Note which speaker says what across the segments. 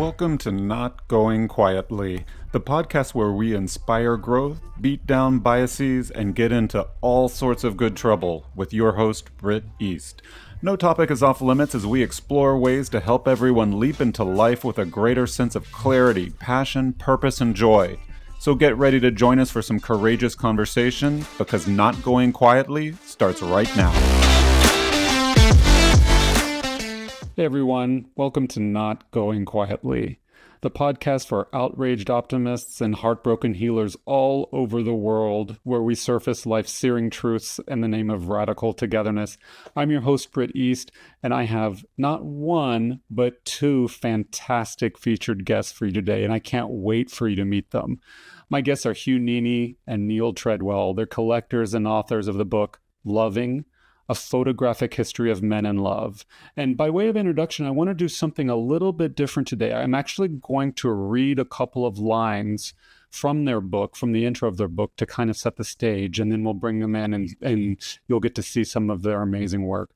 Speaker 1: Welcome to Not Going Quietly, the podcast where we inspire growth, beat down biases, and get into all sorts of good trouble with your host, Britt East. No topic is off limits as we explore ways to help everyone leap into life with a greater sense of clarity, passion, purpose, and joy. So get ready to join us for some courageous conversation, because Not Going Quietly starts right now. Hey everyone, welcome to Not Going Quietly, the podcast for outraged optimists and heartbroken healers all over the world, where we surface life's searing truths in the name of radical togetherness. I'm your host, Britt East, and I have not one, but two fantastic featured guests for you today, and I can't wait for you to meet them. My guests are Hugh, Nini, and Neal Treadwell. They're collectors and authors of the book, Loving, A Photographic History of Men and Love. And by way of introduction, I want to do something a little bit different today. I'm actually going to read a couple of lines from their book, from the intro of their book, to kind of set the stage, and then we'll bring them in and you'll get to see some of their amazing work.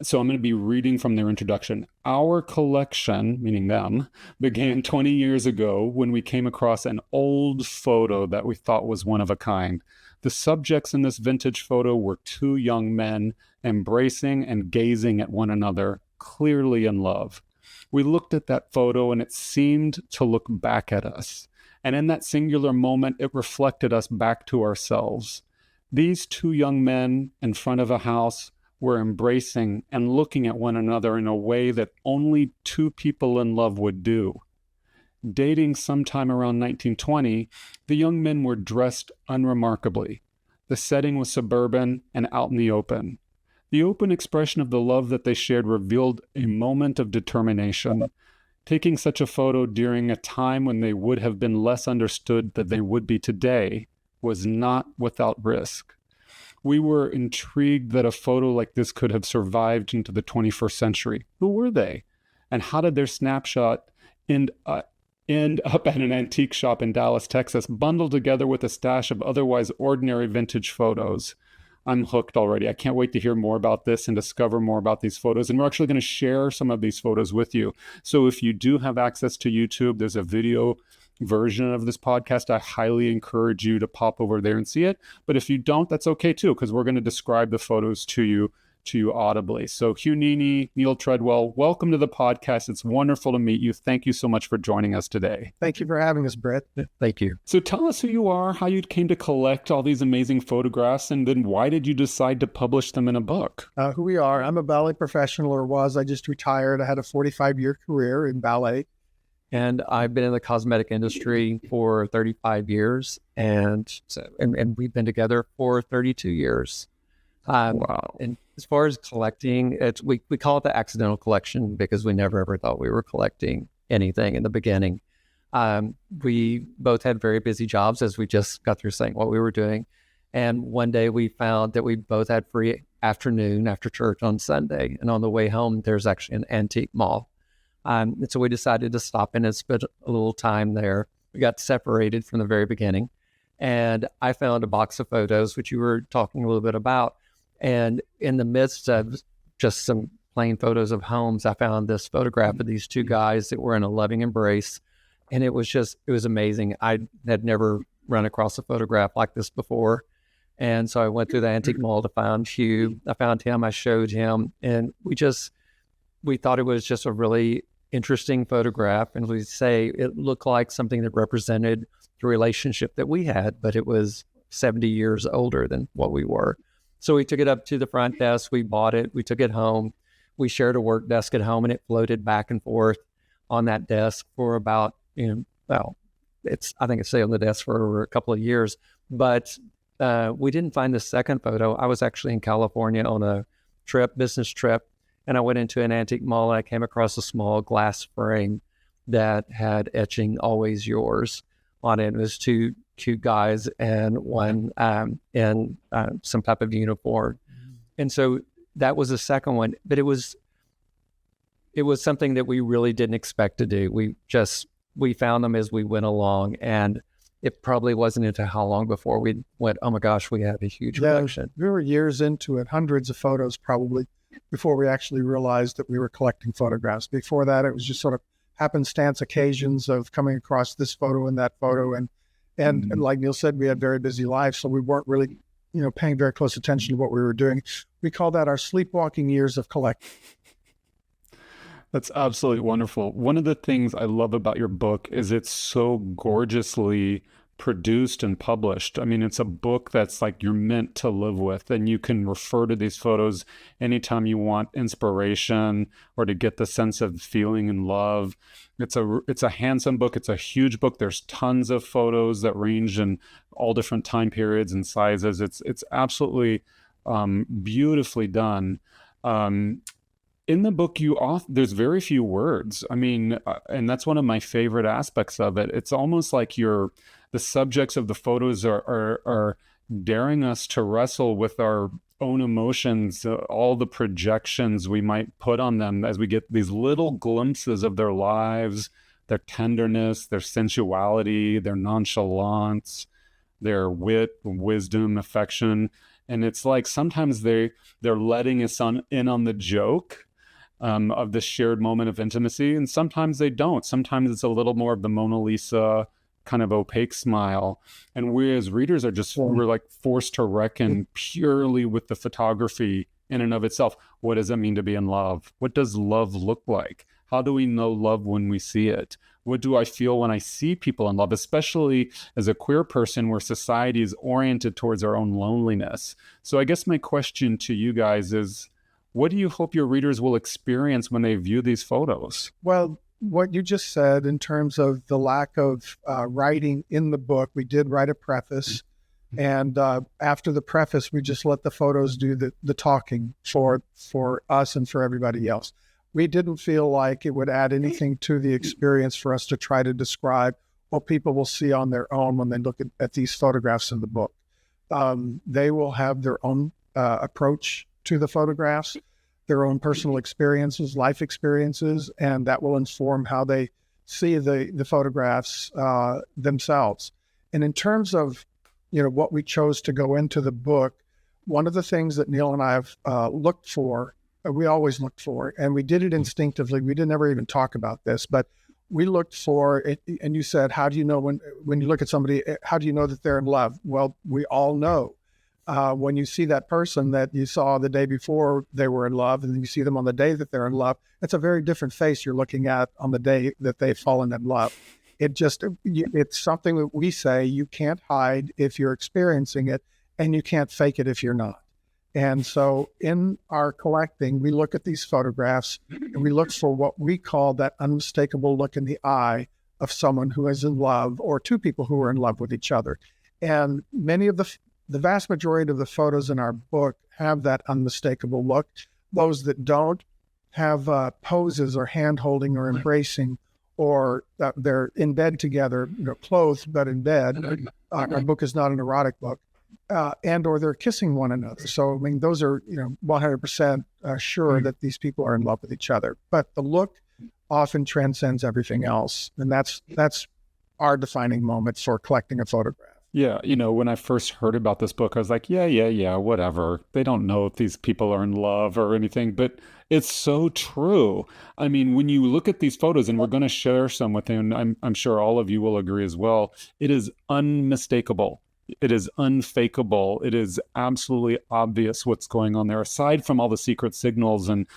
Speaker 1: So I'm going to be reading from their introduction. Our collection, meaning them, began 20 years ago when we came across an old photo that we thought was one of a kind. The subjects in this vintage photo were two young men embracing and gazing at one another, clearly in love. We looked at that photo and it seemed to look back at us. And in that singular moment, it reflected us back to ourselves. These two young men in front of a house were embracing and looking at one another in a way that only two people in love would do. Dating sometime around 1920, the young men were dressed unremarkably. The setting was suburban and out in the open. The open expression of the love that they shared revealed a moment of determination. Taking such a photo during a time when they would have been less understood than they would be today was not without risk. We were intrigued that a photo like this could have survived into the 21st century. Who were they? And how did their snapshot end up at an antique shop in Dallas, Texas, bundled together with a stash of otherwise ordinary vintage photos? I'm hooked already. I can't wait to hear more about this and discover more about these photos. And we're actually going to share some of these photos with you. So if you do have access to YouTube, there's a video version of this podcast. I highly encourage you to pop over there and see it. But if you don't, that's okay too, because we're going to describe the photos to you audibly. So Hugh, Nini, Neal Treadwell, welcome to the podcast. It's wonderful to meet you. Thank you so much for joining us today.
Speaker 2: Thank you for having us, Britt.
Speaker 3: Thank you.
Speaker 1: So tell us who you are, how you came to collect all these amazing photographs, and then why did you decide to publish them in a book?
Speaker 2: Who we are. I'm a ballet professional, or was. I just retired. I had a 45-year career in ballet.
Speaker 3: And I've been in the cosmetic industry for 35 years, and we've been together for 32 years.
Speaker 1: Wow.
Speaker 3: And as far as collecting, we call it the accidental collection because we never ever thought we were collecting anything in the beginning. We both had very busy jobs, as we just got through saying what we were doing. And one day we found that we both had free afternoon after church on Sunday. And on the way home, there's actually an antique mall. And so we decided to stop in and spend a little time there. We got separated from the very beginning. And I found a box of photos, which you were talking a little bit about. And in the midst of just some plain photos of homes, I found this photograph of these two guys that were in a loving embrace. And it was amazing. I had never run across a photograph like this before. And so I went through the antique mall to find Hugh. I found him, I showed him, and we thought it was just a really interesting photograph. And we say it looked like something that represented the relationship that we had, but it was 70 years older than what we were. So we took it up to the front desk, we bought it, we took it home, we shared a work desk at home, and it floated back and forth on that desk for about, I think it stayed on the desk for over a couple of years. But we didn't find the second photo. I was actually in California on a business trip, and I went into an antique mall and I came across a small glass frame that had etching "Always Yours" on it. It was two cute guys and one in some type of uniform. And so that was the second one, but it was something that we really didn't expect to do. We found them as we went along, and it probably wasn't until how long before we went, oh my gosh, we have a huge collection.
Speaker 2: We were years into it, hundreds of photos probably, before we actually realized that we were collecting photographs. Before that, it was just sort of happenstance occasions of coming across this photo and that photo. And like Neal said, we had very busy lives, so we weren't really, paying very close attention to what we were doing. We call that our sleepwalking years of collecting.
Speaker 1: That's absolutely wonderful. One of the things I love about your book is it's so gorgeously produced and published. I mean, it's a book that's like you're meant to live with, and you can refer to these photos anytime you want inspiration or to get the sense of feeling and love. It's a handsome book. It's a huge book. There's tons of photos that range in all different time periods and sizes. It's absolutely beautifully done. In the book, there's very few words. I mean, and that's one of my favorite aspects of it. It's almost like the subjects of the photos are daring us to wrestle with our own emotions, all the projections we might put on them as we get these little glimpses of their lives, their tenderness, their sensuality, their nonchalance, their wit, wisdom, affection. And it's like sometimes they're letting us in on the joke of the shared moment of intimacy, and sometimes they don't. Sometimes it's a little more of the Mona Lisa kind of opaque smile, and we as readers we're like forced to reckon purely with the photography in and of itself. What does it mean to be in love? What does love look like? How do we know love when we see it? What do I feel when I see people in love, especially as a queer person where society is oriented towards our own loneliness? So I guess my question to you guys is, what do you hope your readers will experience when they view these photos?
Speaker 2: Well, what you just said in terms of the lack of writing in the book, we did write a preface. And after the preface, we just let the photos do the talking for us and for everybody else. We didn't feel like it would add anything to the experience for us to try to describe what people will see on their own when they look at these photographs in the book. They will have their own approach to the photographs, their own personal experiences, life experiences, and that will inform how they see the photographs themselves. And in terms of, what we chose to go into the book, one of the things that Neal and I have looked for, we always looked for, and we did it instinctively. We didn't ever even talk about this, but we looked for it. And you said, how do you know when you look at somebody, how do you know that they're in love? Well, we all know. When you see that person that you saw the day before they were in love, and then you see them on the day that they're in love, it's a very different face you're looking at on the day that they've fallen in love. It's something that we say you can't hide if you're experiencing it, and you can't fake it if you're not. And so in our collecting, we look at these photographs and we look for what we call that unmistakable look in the eye of someone who is in love, or two people who are in love with each other. And many of the vast majority of the photos in our book have that unmistakable look. Those that don't have poses or hand-holding or embracing, or they're in bed together, clothed but in bed. Our book is not an erotic book. And or they're kissing one another. So, I mean, those are, 100% sure that these people are in love with each other. But the look often transcends everything else. And that's our defining moment for collecting a photograph.
Speaker 1: Yeah, when I first heard about this book, I was like, yeah, whatever. They don't know if these people are in love or anything, but it's so true. I mean, when you look at these photos, and we're going to share some with you, and I'm sure all of you will agree as well, it is unmistakable. It is unfakeable. It is absolutely obvious what's going on there. Aside from all the secret signals and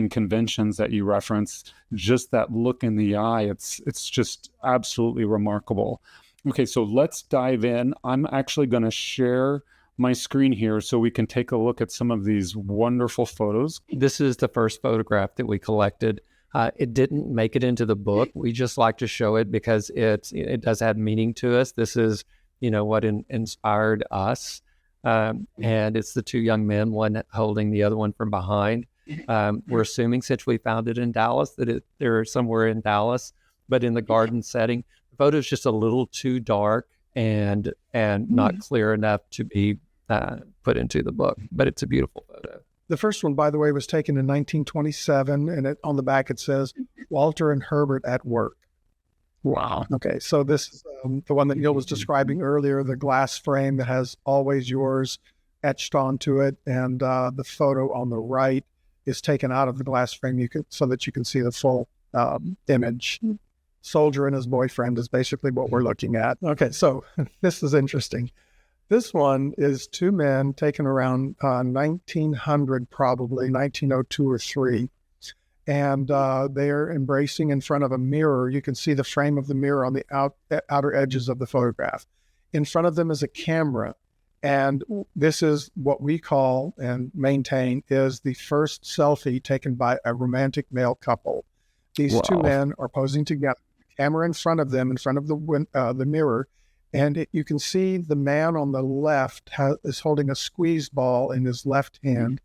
Speaker 1: conventions that you reference, just that look in the eye, it's just absolutely remarkable. Okay, so let's dive in. I'm actually going to share my screen here so we can take a look at some of these wonderful photos.
Speaker 3: This is the first photograph that we collected. It didn't make it into the book. We just like to show it because it does have meaning to us. This is, what inspired us. And it's the two young men, one holding the other one from behind. We're assuming, since we found it in Dallas, that they're somewhere in Dallas, but in the garden setting. The photo is just a little too dark and not clear enough to be put into the book, but it's a beautiful photo.
Speaker 2: The first one, by the way, was taken in 1927, and on the back it says, Walter and Herbert at work.
Speaker 1: Wow.
Speaker 2: Okay, so this is the one that Neal was describing earlier, the glass frame that has "Always Yours" etched onto it, and the photo on the right is taken out of the glass frame so that you can see the full image. Soldier and his boyfriend is basically what we're looking at. Okay, so this is interesting. This one is two men taken around 1900, probably 1902 or 3. And they're embracing in front of a mirror. You can see the frame of the mirror on the outer edges of the photograph. In front of them is a camera. And this is what we call and maintain is the first selfie taken by a romantic male couple. These two men are posing together, camera in front of them, in front of the mirror. And you can see the man on the left is holding a squeeze ball in his left hand.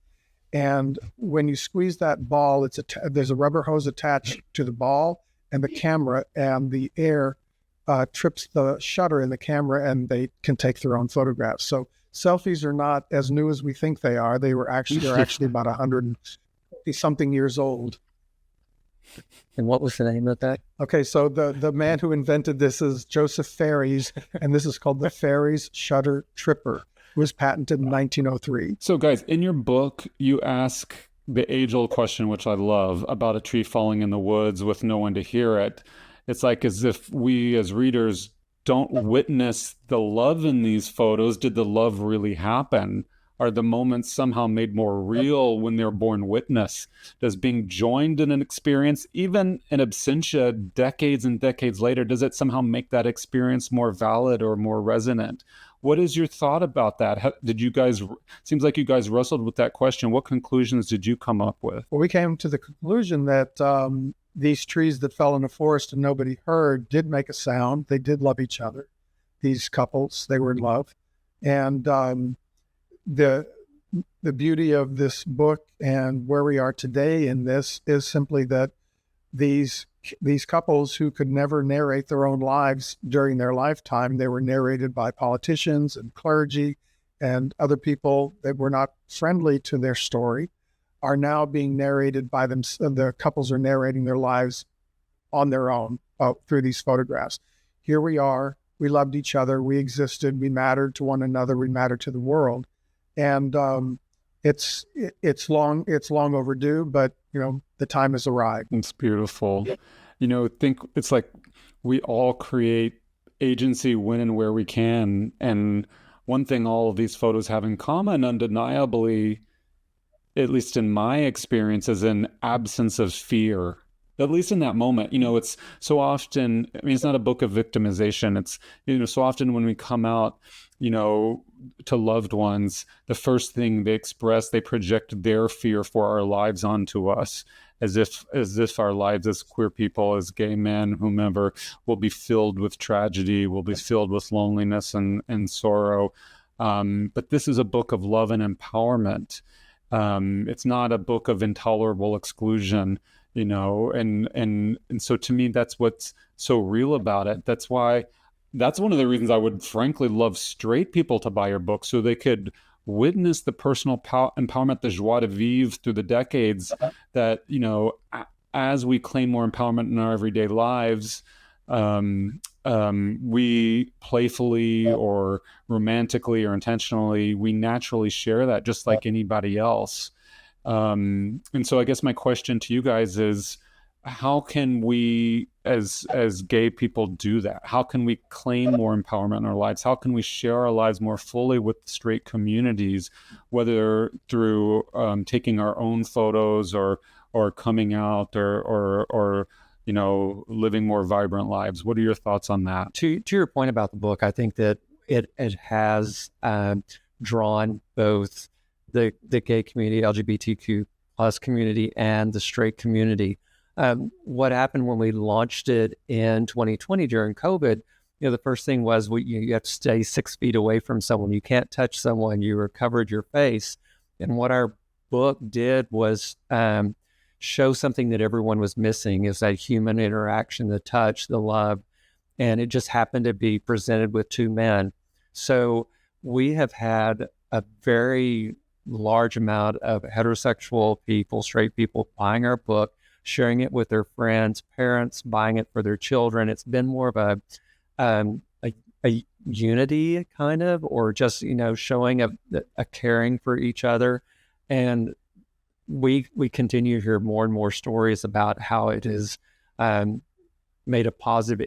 Speaker 2: And when you squeeze that ball, there's a rubber hose attached to the ball and the camera, and the air trips the shutter in the camera, and they can take their own photographs. So selfies are not as new as we think they are. They're actually about 150-something years old.
Speaker 3: And what was the name of that?
Speaker 2: Okay, so the man who invented this is Joseph Fares, and this is called the Fares Shutter Tripper. It was patented in 1903.
Speaker 1: So guys, in your book, you ask the age-old question, which I love, about a tree falling in the woods with no one to hear it. It's like as if we as readers don't witness the love in these photos. Did the love really happen? Are the moments somehow made more real when they're born witness? Does being joined in an experience, even in absentia decades and decades later, does it somehow make that experience more valid or more resonant? What is your thought about that? Seems like you guys wrestled with that question. What conclusions did you come up with?
Speaker 2: Well, we came to the conclusion that these trees that fell in the forest and nobody heard did make a sound. They did love each other. These couples, they were in love. And the beauty of this book and where we are today in this is simply that these couples who could never narrate their own lives during their lifetime, they were narrated by politicians and clergy and other people that were not friendly to their story, are now being narrated by them. The couples are narrating their lives on their own through these photographs. Here we are. We loved each other. We existed. We mattered to one another. We mattered to the world. And it's long overdue, but the time has arrived.
Speaker 1: It's beautiful. Think it's like we all create agency when and where we can. And one thing all of these photos have in common, undeniably, at least in my experience, is an absence of fear. At least in that moment, it's so often, it's not a book of victimization. It's, so often when we come out, to loved ones, the first thing they express, they project their fear for our lives onto us, as if our lives as queer people, as gay men, whomever, will be filled with tragedy, will be filled with loneliness and sorrow. But this is a book of love and empowerment. It's not a book of intolerable exclusion. And so to me, that's what's so real about it. That's one of the reasons I would frankly love straight people to buy your book, so they could witness the personal empowerment, the joie de vivre through the decades that, as we claim more empowerment in our everyday lives, we playfully or romantically or intentionally, we naturally share that just like anybody else. And so I guess my question to you guys is, how can we as gay people do that? How can we claim more empowerment in our lives? How can we share our lives more fully with straight communities, whether through taking our own photos or coming out or living more vibrant lives? What are your thoughts on that?
Speaker 3: To your point about the book, I think that it has drawn both the gay community, LGBTQ plus community, and the straight community. What happened when we launched it in 2020 during COVID, the first thing was you have to stay 6 feet away from someone. You can't touch someone. You covered your face. And what our book did was show something that everyone was missing, is that human interaction, the touch, the love. And it just happened to be presented with two men. So we have had a very large amount of heterosexual people, straight people, buying our book, sharing it with their friends, parents buying it for their children. It's been more of a unity kind of, or just, showing a caring for each other. And we continue to hear more and more stories about how it is made a positive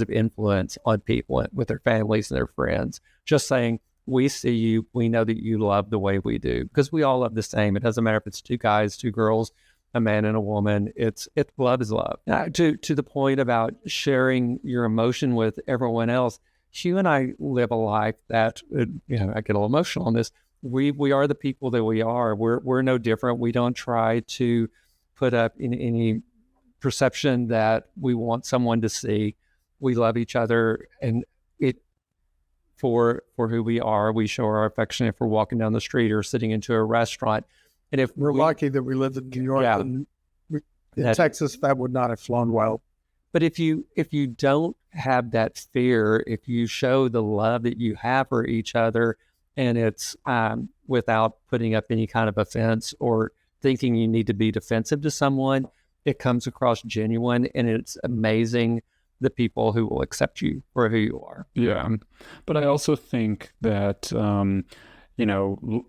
Speaker 3: influence on people with their families and their friends. Just saying, we see you, we know that you love the way we do, because we all love the same. It doesn't matter if it's two guys, two girls, a man and a woman. It's love is love. To the point about sharing your emotion with everyone else, Hugh and I live a life that, I get a little emotional on this. We are the people that we are. We're no different. We don't try to put up in any perception that we want someone to see. We love each other, and for who we are. We show our affection if we're walking down the street or sitting into a restaurant. And if
Speaker 2: we're lucky that we live in New York, and in Texas, that would not have flown well.
Speaker 3: But if you don't have that fear, if you show the love that you have for each other, and it's without putting up any kind of offense or thinking you need to be defensive to someone, it comes across genuine, and it's amazing the people who will accept you for who you are.
Speaker 1: Yeah. But I also think that,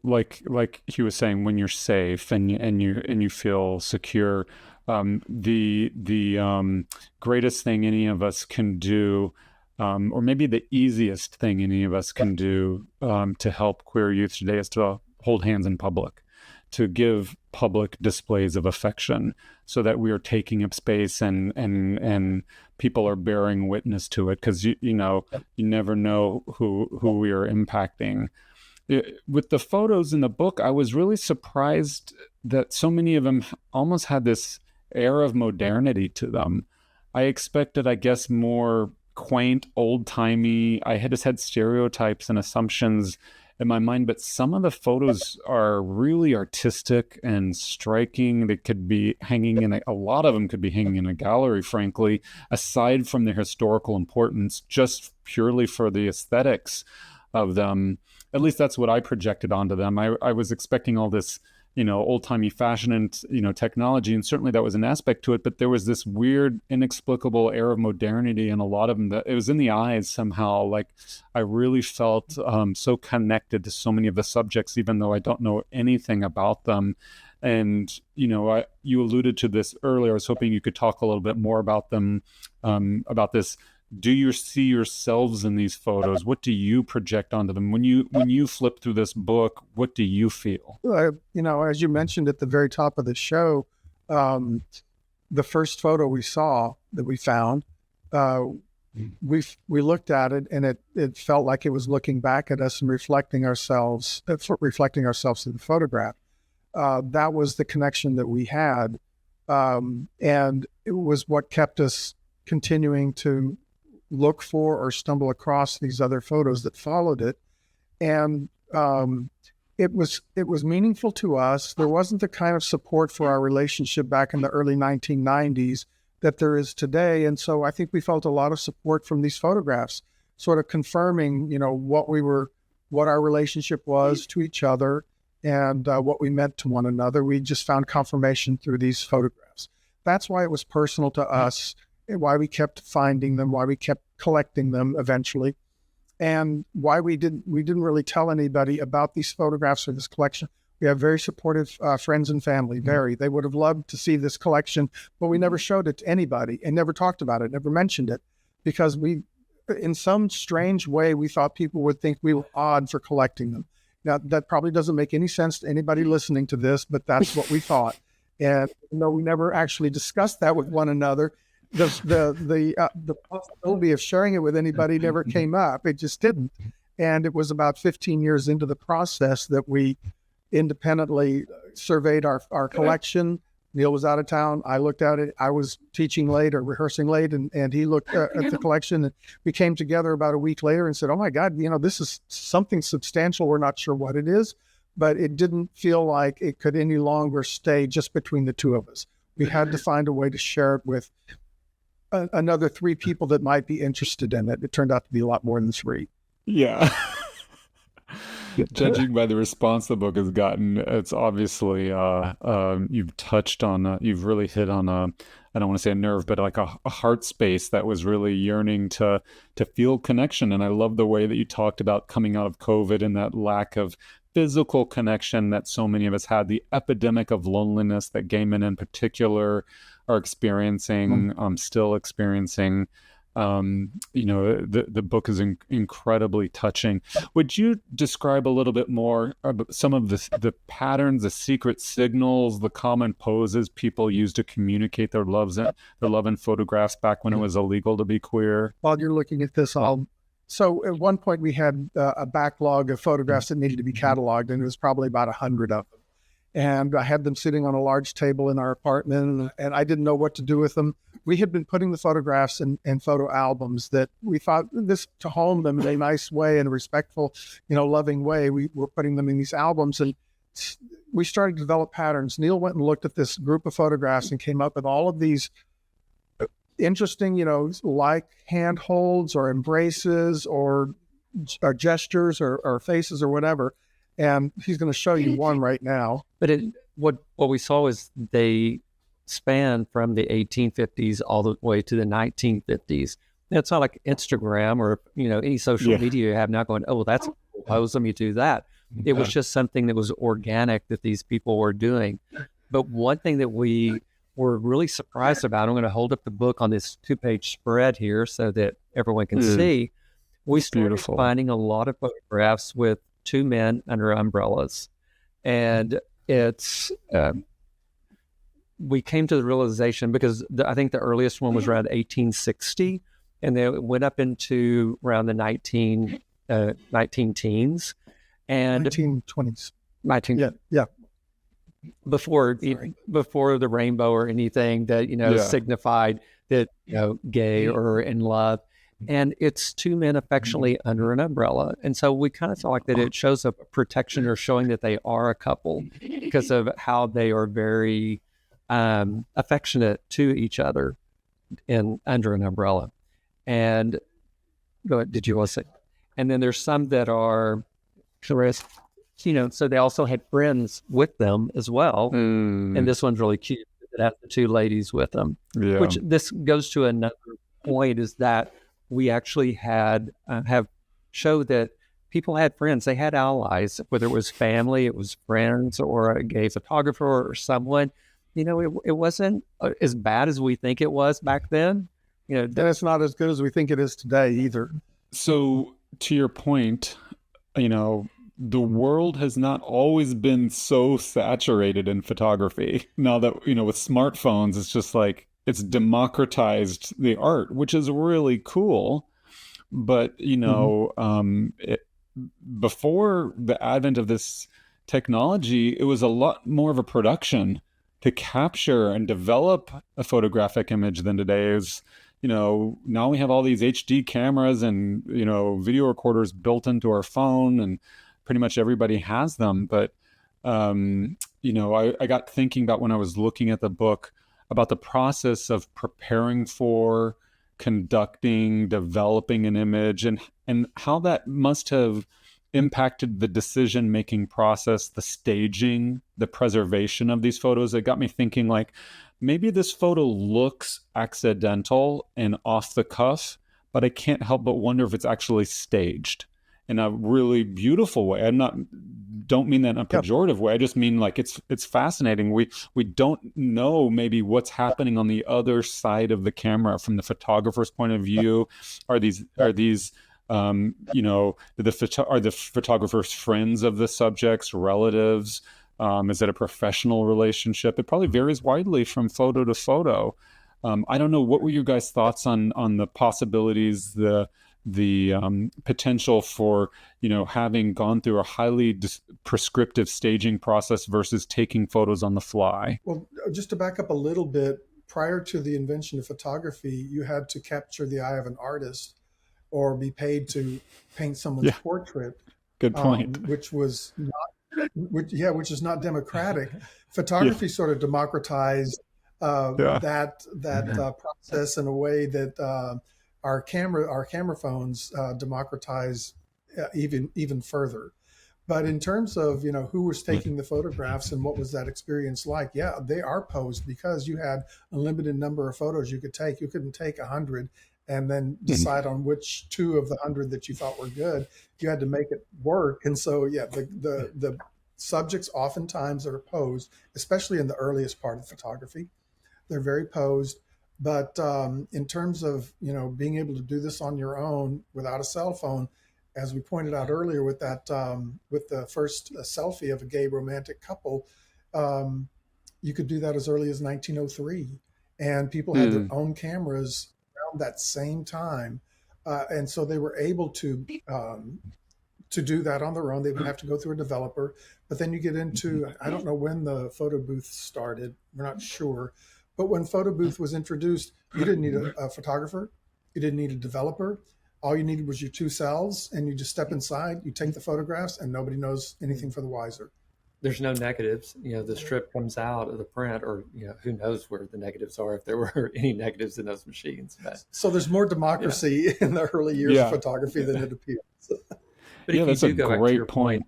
Speaker 1: like he was saying, when you're safe and you feel secure, the greatest thing any of us can do, or maybe the easiest thing any of us can do to help queer youth today, is to hold hands in public, to give public displays of affection, so that we are taking up space and people are bearing witness to it, because you never know who we are impacting. With the photos in the book, I was really surprised that so many of them almost had this air of modernity to them. I expected, I guess, more quaint, old-timey. I had just had stereotypes and assumptions in my mind, but some of the photos are really artistic and striking. They could be hanging in a lot of them could be hanging in a gallery, frankly, aside from their historical importance, just purely for the aesthetics of them. At least that's what I projected onto them. I was expecting all this, old-timey fashion and, technology, and certainly that was an aspect to it, but there was this weird, inexplicable air of modernity in a lot of them that it was in the eyes somehow. Like, I really felt so connected to so many of the subjects, even though I don't know anything about them. And, you alluded to this earlier. I was hoping you could talk a little bit more about them, about this. Do you see yourselves in these photos? What do you project onto them? When you flip through this book, what do you feel?
Speaker 2: As you mentioned at the very top of the show, the first photo we saw that we found, we looked at it, and it felt like it was looking back at us and reflecting ourselves in the photograph. That was the connection that we had, and it was what kept us continuing to look for or stumble across these other photos that followed it. And it was meaningful to us. There wasn't the kind of support for our relationship back in the early 1990s that there is today. And so I think we felt a lot of support from these photographs, sort of confirming, what our relationship was to each other and what we meant to one another. We just found confirmation through these photographs. That's why it was personal to us, why we kept finding them, why we kept collecting them eventually, and why we didn't really tell anybody about these photographs or this collection. We have very supportive friends and family. They would have loved to see this collection, but we never showed it to anybody and never talked about it, never mentioned it, because in some strange way, we thought people would think we were odd for collecting them. Now, that probably doesn't make any sense to anybody listening to this, but that's what we thought. And we never actually discussed that with one another, the possibility of sharing it with anybody never came up. It just didn't. And it was about 15 years into the process that we independently surveyed our collection. Neal was out of town. I looked at it. I was teaching late or rehearsing late, and he looked at the collection. And we came together about a week later and said, "Oh my God, this is something substantial. We're not sure what it is," but it didn't feel like it could any longer stay just between the two of us. We had to find a way to share it with another 3 people that might be interested in it. It turned out to be a lot more than 3.
Speaker 1: Yeah. Judging by the response the book has gotten, it's obviously you've really hit on I don't want to say a nerve, but like a heart space that was really yearning to feel connection. And I love the way that you talked about coming out of COVID and that lack of physical connection that so many of us had, the epidemic of loneliness that gay men in particular are experiencing, still experiencing. The book is incredibly touching. Would you describe a little bit more about some of the patterns, the secret signals, the common poses people used to communicate their love in photographs back when it was illegal to be queer?
Speaker 2: While you're looking at this, so at one point we had a backlog of photographs that needed to be cataloged, and it was probably about 100 of them. And I had them sitting on a large table in our apartment, and I didn't know what to do with them. We had been putting the photographs in photo albums that we thought this to hone them in a nice way, in a respectful, loving way. We were putting them in these albums, and we started to develop patterns. Neal went and looked at this group of photographs and came up with all of these interesting, like handholds or embraces or gestures or faces or whatever. And he's going to show you one right now.
Speaker 3: But what we saw is they span from the 1850s all the way to the 1950s. And it's not like Instagram or any social media you have now going, oh, well, that's a cool pose, let me do that. It was just something that was organic that these people were doing. But one thing that we were really surprised about, I'm going to hold up the book on this 2-page spread here so that everyone can see. We started finding a lot of photographs with two men under umbrellas. And it's, we came to the realization, because I think the earliest one was around 1860, and then it went up into around the 19 teens. And
Speaker 2: 1920s.
Speaker 3: Yeah. Before the rainbow or anything that, signified that, gay or in love. And it's two men affectionately under an umbrella. And so we kind of felt like that it shows a protection or showing that they are a couple because of how they are very affectionate to each other under an umbrella. And did you want to say? And then there's some that are, so they also had friends with them as well. And this one's really cute. It has the two ladies with them, which this goes to another point, is that we actually had have showed that people had friends. They had allies, whether it was family, it was friends, or a gay photographer or someone. It wasn't as bad as we think it was back then.
Speaker 2: And it's not as good as we think it is today either.
Speaker 1: So to your point, the world has not always been so saturated in photography. Now that, with smartphones, it's just like, it's democratized the art, which is really cool. But, before the advent of this technology, it was a lot more of a production to capture and develop a photographic image than today is. Now we have all these HD cameras and, video recorders built into our phone, and pretty much everybody has them. But, I got thinking about, when I was looking at the book, about the process of preparing for, conducting, developing an image, and how that must have impacted the decision-making process, the staging, the preservation of these photos. It got me thinking, like, maybe this photo looks accidental and off the cuff, but I can't help but wonder if it's actually staged in a really beautiful way. Don't mean that in a pejorative way. I just mean, like, it's fascinating. We don't know maybe what's happening on the other side of the camera from the photographer's point of view. Are the photographers friends of the subjects, relatives? Is it a professional relationship? It probably varies widely from photo to photo. I don't know. What were your guys' thoughts on the possibilities, the potential for, having gone through a highly prescriptive staging process versus taking photos on the fly?
Speaker 2: Well, just to back up a little bit, prior to the invention of photography, you had to capture the eye of an artist or be paid to paint someone's portrait.
Speaker 1: Good point.
Speaker 2: Which is not democratic. Photography sort of democratized that process in a way that our camera phones democratize even further. But in terms of who was taking the photographs and what was that experience like, they are posed because you had a limited number of photos you could take. You couldn't take 100 and then decide on which 2 of the 100 that you thought were good. You had to make it work. And so, yeah, the subjects oftentimes are posed, especially in the earliest part of photography. They're very posed. But in terms of, being able to do this on your own without a cell phone, as we pointed out earlier with that, with the first selfie of a gay romantic couple, you could do that as early as 1903. And people had their own cameras around that same time. And so they were able to do that on their own. They would have to go through a developer. But then you get into, I don't know when the photo booth started. We're not sure. But when photo booth was introduced, you didn't need a photographer. You didn't need a developer. All you needed was your 2 cells, and you just step inside, you take the photographs, and nobody knows anything for the wiser.
Speaker 3: There's no negatives. The strip comes out of the print, or who knows where the negatives are, if there were any negatives in those machines. But,
Speaker 2: so there's more democracy in the early years of photography than it appears.
Speaker 3: But if that's a great point.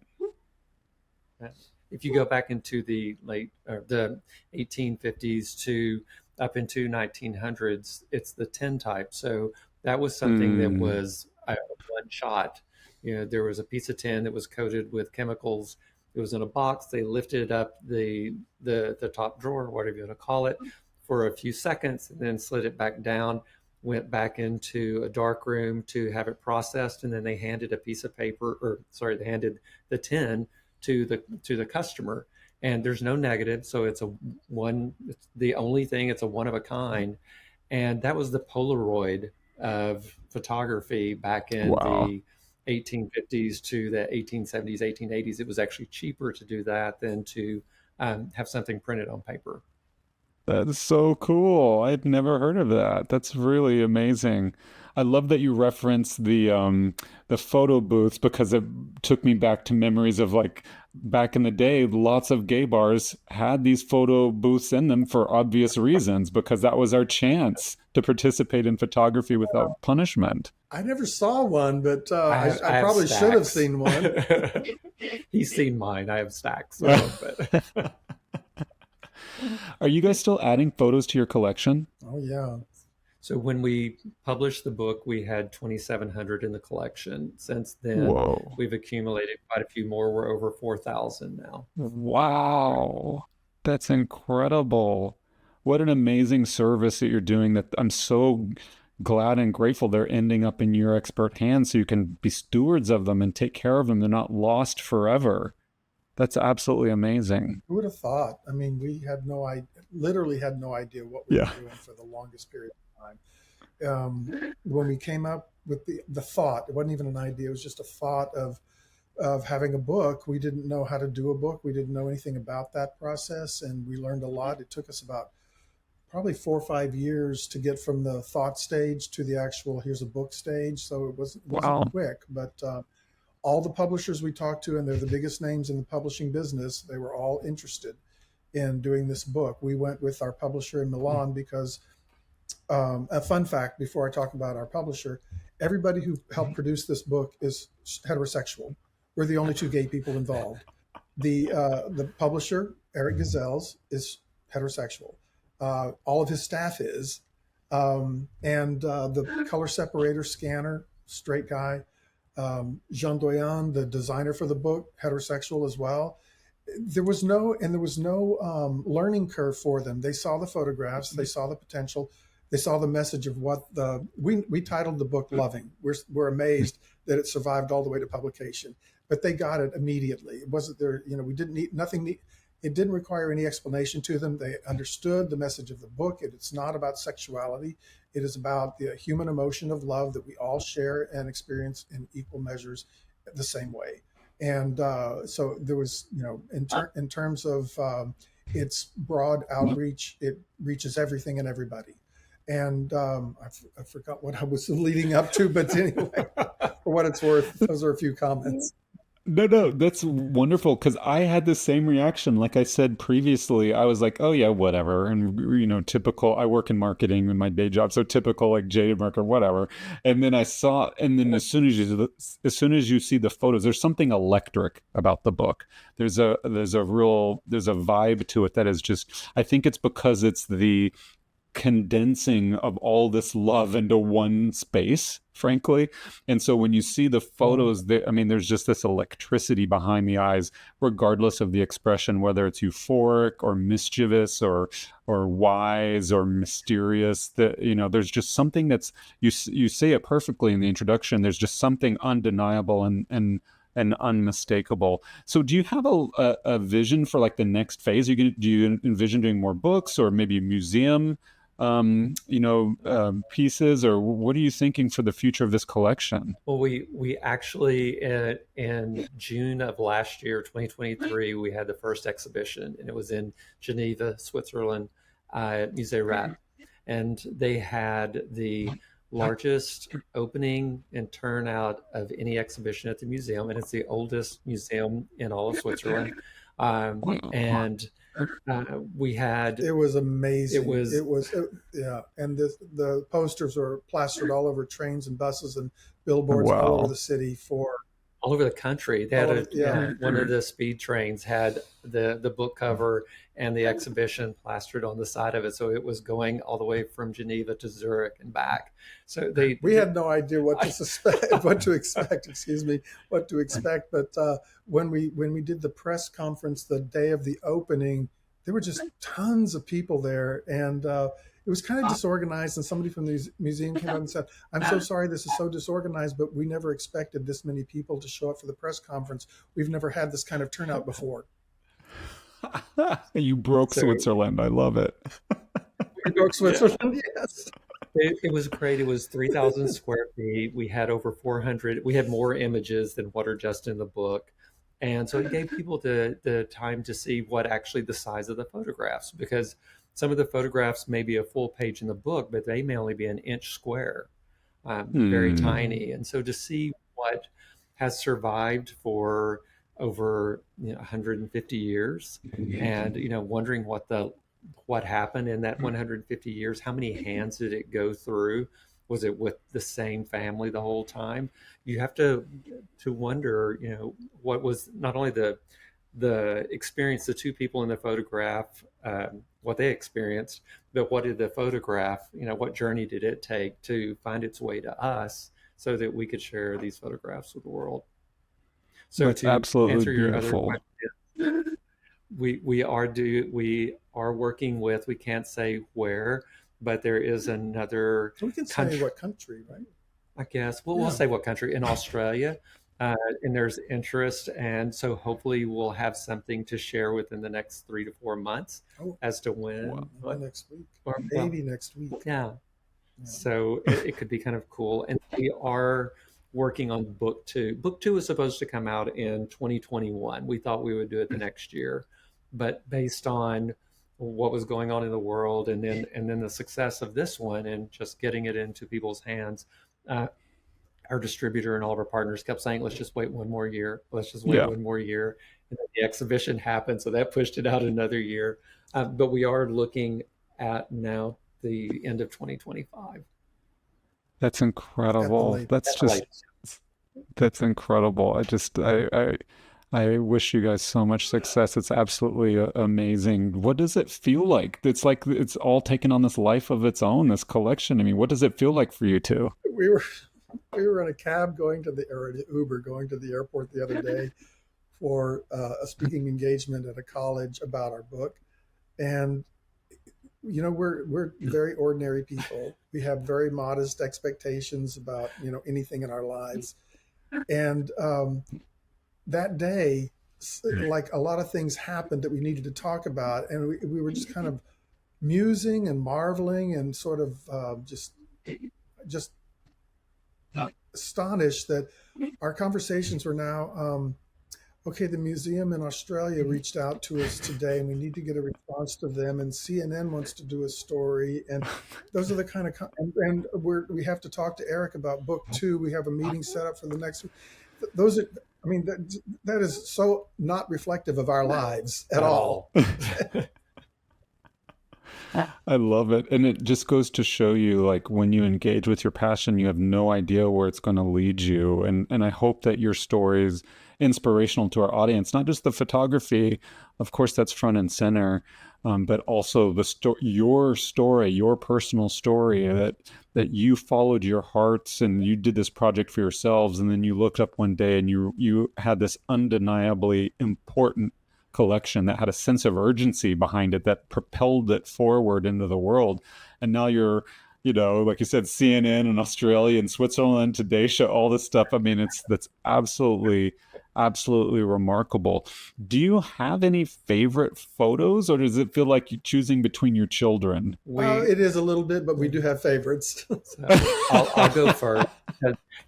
Speaker 3: If you go back into the the 1850s to up into 1900s, it's the tin type. So that was something that was one shot. There was a piece of tin that was coated with chemicals. It was in a box. They lifted up the top drawer, whatever you want to call it, for a few seconds, and then slid it back down, went back into a dark room to have it processed, and then they handed a piece of paper, they handed the tin to the customer, and there's no negative. So it's the only thing, it's a one of a kind. And that was the Polaroid of photography back in the 1850s to the 1870s, 1880s. It was actually cheaper to do that than to have something printed on paper.
Speaker 1: That's so cool. I'd never heard of that. That's really amazing. I love that you referenced the photo booths, because it took me back to memories of, like, back in the day, lots of gay bars had these photo booths in them for obvious reasons, because that was our chance to participate in photography without punishment.
Speaker 2: I never saw one, but I probably should have seen one.
Speaker 3: He's seen mine. I have stacks. But...
Speaker 1: Are you guys still adding photos to your collection?
Speaker 2: Oh, yeah.
Speaker 3: So when we published the book, we had 2,700 in the collection. Since then, we've accumulated quite a few more. We're over 4,000 now.
Speaker 1: Wow. That's incredible. What an amazing service that you're doing, that I'm so glad and grateful they're ending up in your expert hands so you can be stewards of them and take care of them. They're not lost forever. That's absolutely amazing.
Speaker 2: Who would have thought? I mean, we had literally had no idea what we were doing for the longest period of time. When we came up with the thought, it wasn't even an idea, it was just a thought of having a book. We didn't know how to do a book. We didn't know anything about that process, and we learned a lot. It took us about probably 4 or 5 years to get from the thought stage to the actual here's a book stage. So it wasn't quick, but all the publishers we talked to, and they're the biggest names in the publishing business, they were all interested in doing this book. We went with our publisher in Milan because a fun fact before I talk about our publisher, everybody who helped produce this book is heterosexual. We're the only 2 gay people involved. The publisher, Eric Gazelles, is heterosexual. All of his staff is, and the color separator scanner, straight guy. Jean Doyen, the designer for the book, heterosexual as well. There was no learning curve for them. They saw the photographs, they saw the potential, they saw the message of what we titled the book Loving. We're amazed that it survived all the way to publication, but they got it immediately. It wasn't there, we didn't need nothing. It didn't require any explanation to them. They understood the message of the book. It's not about sexuality. It is about the human emotion of love that we all share and experience in equal measures the same way. And so there was, in terms of its broad outreach, it reaches everything and everybody. And I forgot what I was leading up to, but anyway, for what it's worth, those are a few comments.
Speaker 1: No, that's wonderful, because I had the same reaction. Like I said previously, I was like, oh yeah, whatever. And, typical, I work in marketing in my day job, so typical, like jaded marketer, whatever. And then as soon as you see the photos, there's something electric about the book. There's a vibe to it that is just, I think it's because it's the condensing of all this love into one space, frankly. And so when you see the photos, I mean, there's just this electricity behind the eyes, regardless of the expression, whether it's euphoric or mischievous or wise or mysterious. That, you know, there's just something that's, you say it perfectly in the introduction. There's just something undeniable and unmistakable. So do you have a vision for like the next phase? Do you envision doing more books or maybe a museum pieces, or what are you thinking for the future of this collection?
Speaker 3: Well, we actually in June of last year, 2023, we had the first exhibition, and it was in Geneva, Switzerland, Musée Rat, and they had the largest opening and turnout of any exhibition at the museum, and it's the oldest museum in all of Switzerland. And we had
Speaker 2: It was amazing.
Speaker 3: It was
Speaker 2: yeah. And the posters were plastered all over trains and buses and billboards all
Speaker 1: Wow.
Speaker 2: over the city for
Speaker 3: all over the country. They had one of the speed trains had the book cover and the exhibition plastered on the side of it. So it was going all the way from Geneva to Zurich and back. So
Speaker 2: we had no idea what to suspect, what to expect. Excuse me, what to expect. But when we did the press conference the day of the opening, there were just tons of people there, and it was kind of disorganized. And somebody from the museum came up and said, "I'm so sorry, this is so disorganized, but we never expected this many people to show up for the press conference. We've never had this kind of turnout before."
Speaker 1: You broke Switzerland. I love it.
Speaker 2: We broke Switzerland, yes.
Speaker 3: It was great. It was 3,000 square feet. We had over 400. We had more images than what are just in the book. And so it gave people the time to see what actually the size of the photographs, because some of the photographs may be a full page in the book, but they may only be an inch square, very tiny. And so to see what has survived for over 150 years, and wondering what happened in that 150 years, how many hands did it go through? Was it with the same family the whole time? You have to wonder, what was not only the experience, the two people in the photograph, what they experienced, but what did the photograph, what journey did it take to find its way to us so that we could share these photographs with the world? So
Speaker 1: That's
Speaker 3: to
Speaker 1: absolutely
Speaker 3: answer your
Speaker 1: beautiful.
Speaker 3: other question, we are working with, we can't say where, but there is another
Speaker 2: So we can
Speaker 3: country,
Speaker 2: say what country, right?
Speaker 3: I guess. We'll say what country, in Australia, and there's interest, and so hopefully we'll have something to share within the next 3 to 4 months as to when.
Speaker 2: Next week,
Speaker 3: or
Speaker 2: maybe next week.
Speaker 3: Yeah. So it could be kind of cool, and we are working on book 2. Book 2 is supposed to come out in 2021. We thought we would do it the next year, but based on what was going on in the world, and then the success of this one, and just getting it into people's hands, our distributor and all of our partners kept saying, "Let's just wait one more year. Let's just wait one more year." And then the exhibition happened, so that pushed it out another year. But we are looking at now the end of 2025.
Speaker 1: That's incredible. That's incredible. I wish you guys so much success. It's absolutely amazing. What does it feel like? It's like it's all taken on this life of its own, this collection. I mean, what does it feel like for you two?
Speaker 2: We were in a cab Uber going to the airport the other day for a speaking engagement at a college about our book, and we're very ordinary people. We have very modest expectations about anything in our lives, and that day, like a lot of things happened that we needed to talk about, and we were just kind of musing and marveling and sort of just astonished that our conversations were now okay. The museum in Australia reached out to us today, and we need to get a response to them. And CNN wants to do a story, and those are the kind of and we have to talk to Eric about book 2. We have a meeting set up for the next. Those are. I mean, that is so not reflective of our lives at all.
Speaker 1: I love it. And it just goes to show you, like, when you engage with your passion, you have no idea where it's going to lead you. And I hope that your story is inspirational to our audience, not just the photography, of course, that's front and center, but also your story, your personal story, that you followed your hearts and you did this project for yourselves. And then you looked up one day and you had this undeniably important collection that had a sense of urgency behind it that propelled it forward into the world. And now you're, like you said, CNN and Australia and Switzerland, Today Show, all this stuff. I mean, that's absolutely remarkable. Do you have any favorite photos, or does it feel like you're choosing between your children?
Speaker 2: It is a little bit, but we do have favorites.
Speaker 3: So I'll go first.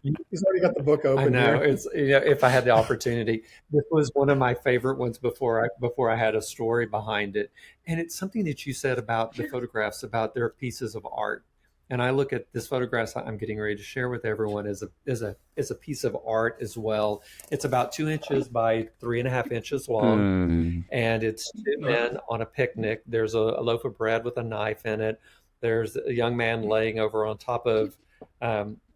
Speaker 2: He's already got the book open.
Speaker 3: I know.
Speaker 2: Here.
Speaker 3: It's, if I had the opportunity, this was one of my favorite ones before I had a story behind it. And it's something that you said about the photographs, about their pieces of art. And I look at this photograph I'm getting ready to share with everyone as a piece of art as well. It's about 2 inches by 3.5 inches long, and it's two men on a picnic. There's a loaf of bread with a knife in it. There's a young man laying over on top of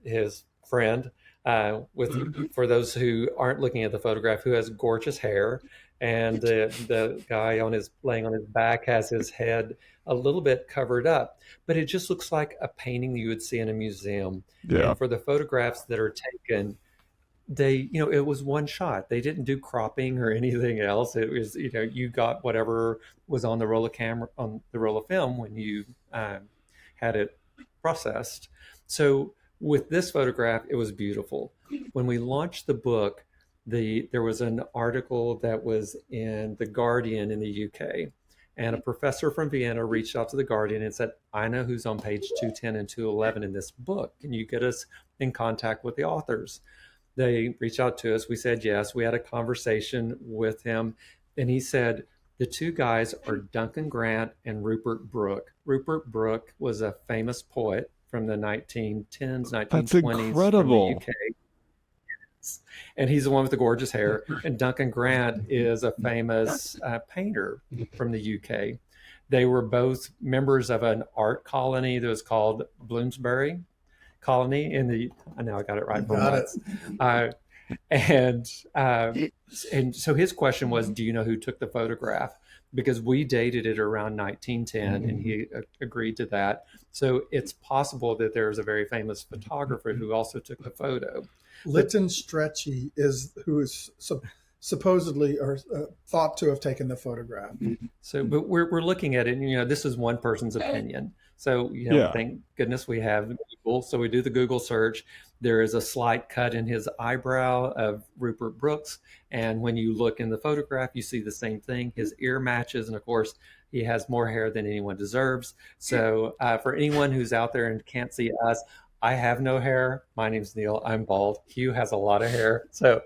Speaker 3: his friend. For those who aren't looking at the photograph, who has gorgeous hair, and the guy laying on his back has his head a little bit covered up, but it just looks like a painting you would see in a museum.
Speaker 1: Yeah.
Speaker 3: And for the photographs that are taken, it was one shot. They didn't do cropping or anything else. It was, you got whatever was on the roll of film when you had it processed. So with this photograph, it was beautiful. When we launched the book, there was an article that was in The Guardian in the UK, and a professor from Vienna reached out to The Guardian and said, I know who's on page 210 and 211 in this book. Can you get us in contact with the authors? They reached out to us. We said yes. We had a conversation with him, and he said, the two guys are Duncan Grant and Rupert Brooke. Rupert Brooke was a famous poet from the 1910s, 1920s.
Speaker 1: That's incredible.
Speaker 3: From the UK. And he's the one with the gorgeous hair. And Duncan Grant is a famous painter from the UK. They were both members of an art colony that was called Bloomsbury Colony I know I got it right for once. And so his question was, do you know who took the photograph? Because we dated it around 1910, and he agreed to that. So it's possible that there's a very famous photographer who also took the photo.
Speaker 2: Lytton Stretchy is who is supposedly or thought to have taken the photograph.
Speaker 3: So, but we're looking at it, and this is one person's opinion. So, thank goodness we have Google. So we do the Google search. There is a slight cut in his eyebrow of Rupert Brooks, and when you look in the photograph, you see the same thing. His ear matches, and of course, he has more hair than anyone deserves. So, for anyone who's out there and can't see us, I have no hair. My name's Neil. I'm bald. Hugh has a lot of hair. So,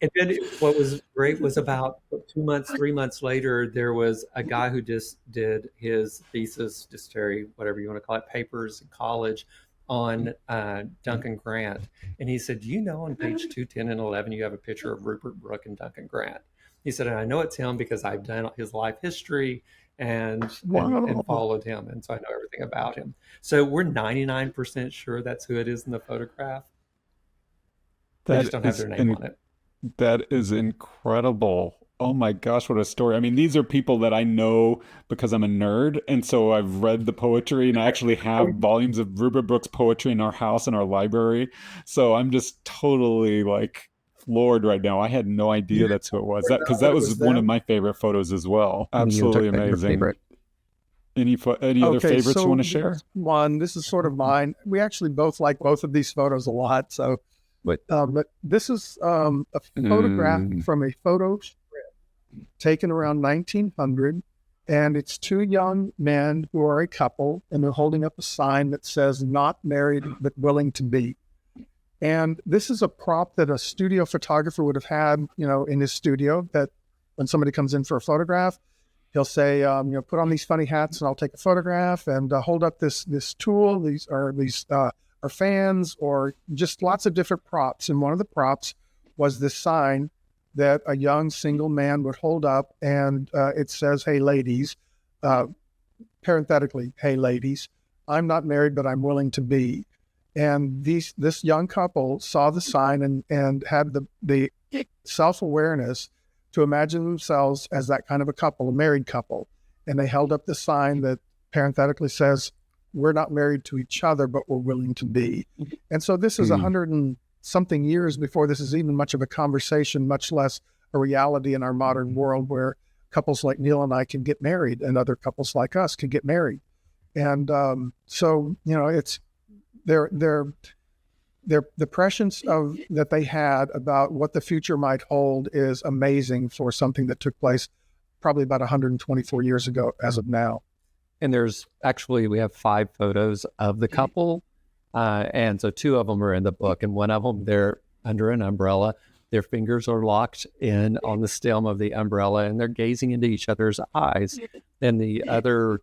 Speaker 3: And then what was great was about 2 months, 3 months later, there was a guy who just did his thesis, whatever you want to call it, papers in college on Duncan Grant. And he said, on page 210 and 11, you have a picture of Rupert Brooke and Duncan Grant. He said, and I know it's him because I've done his life history and followed him. And so I know everything about him. So we're 99% sure that's who it is in the photograph. They just don't have their name on it.
Speaker 1: That is incredible. Oh my gosh, what a story. I mean, these are people that I know because I'm a nerd. And so I've read the poetry, and I actually have volumes of Rupert Brooks poetry in our house, in our library. So I'm just totally floored right now. I had no idea that's who it was. Because that was one of my favorite photos as well. Absolutely amazing. Any other favorites you want to share?
Speaker 2: This is sort of mine. We actually both like both of these photos a lot. So, but this is a photograph from a photo strip taken around 1900, and it's two young men who are a couple, and they're holding up a sign that says "Not married but willing to be." And this is a prop that a studio photographer would have had, in his studio. That when somebody comes in for a photograph, he'll say, put on these funny hats and I'll take a photograph, and hold up this tool. These are fans, or just lots of different props. And one of the props was this sign that a young single man would hold up, and it says, "Hey, ladies," parenthetically, "Hey, ladies, I'm not married, but I'm willing to be." And this young couple saw the sign and had the self-awareness to imagine themselves as that kind of a couple, a married couple. And they held up the sign that parenthetically says, "We're not married to each other, but we're willing to be." And so this is 100 and something years before this is even much of a conversation, much less a reality in our modern world, where couples like Neal and I can get married and other couples like us can get married. And so, it's the prescience of that they had about what the future might hold is amazing for something that took place probably about 124 years ago as of now.
Speaker 3: And we have 5 photos of the couple. And so 2 of them are in the book, and one of them, they're under an umbrella. Their fingers are locked in on the stem of the umbrella, and they're gazing into each other's eyes. And the other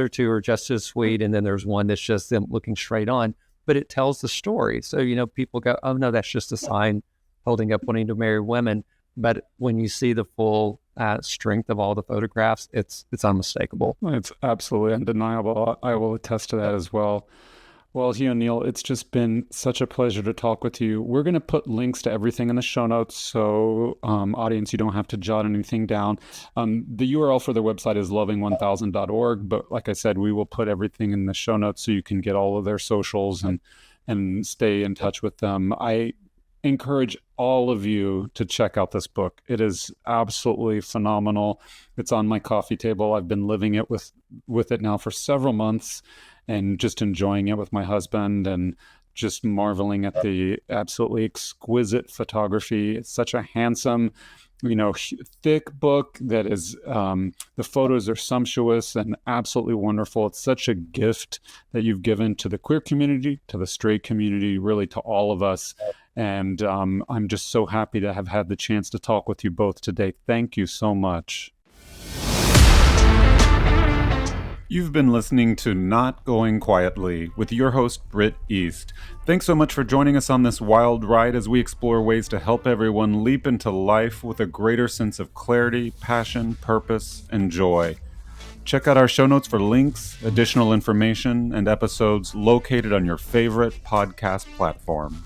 Speaker 3: 2 are just as sweet. And then there's one that's just them looking straight on, but it tells the story. So, people go, "Oh no, that's just a sign holding up wanting to marry women." But when you see the full strength of all the photographs, it's unmistakable.
Speaker 1: It's absolutely undeniable. I will attest to that as well. Well, Hugh and Neal, it's just been such a pleasure to talk with you. We're going to put links to everything in the show notes, so audience, you don't have to jot anything down. The URL for their website is loving1000.org, but like I said, we will put everything in the show notes so you can get all of their socials and stay in touch with them. I encourage all of you to check out this book. It is absolutely phenomenal. It's on my coffee table. I've been living it with it now for several months, and just enjoying it with my husband and just marveling at the absolutely exquisite photography. It's such a handsome, thick book that is, the photos are sumptuous and absolutely wonderful. It's such a gift that you've given to the queer community, to the straight community, really to all of us. And I'm just so happy to have had the chance to talk with you both today. Thank you so much. You've been listening to Not Going Quietly with your host, Britt East. Thanks so much for joining us on this wild ride as we explore ways to help everyone leap into life with a greater sense of clarity, passion, purpose, and joy. Check out our show notes for links, additional information, and episodes located on your favorite podcast platform.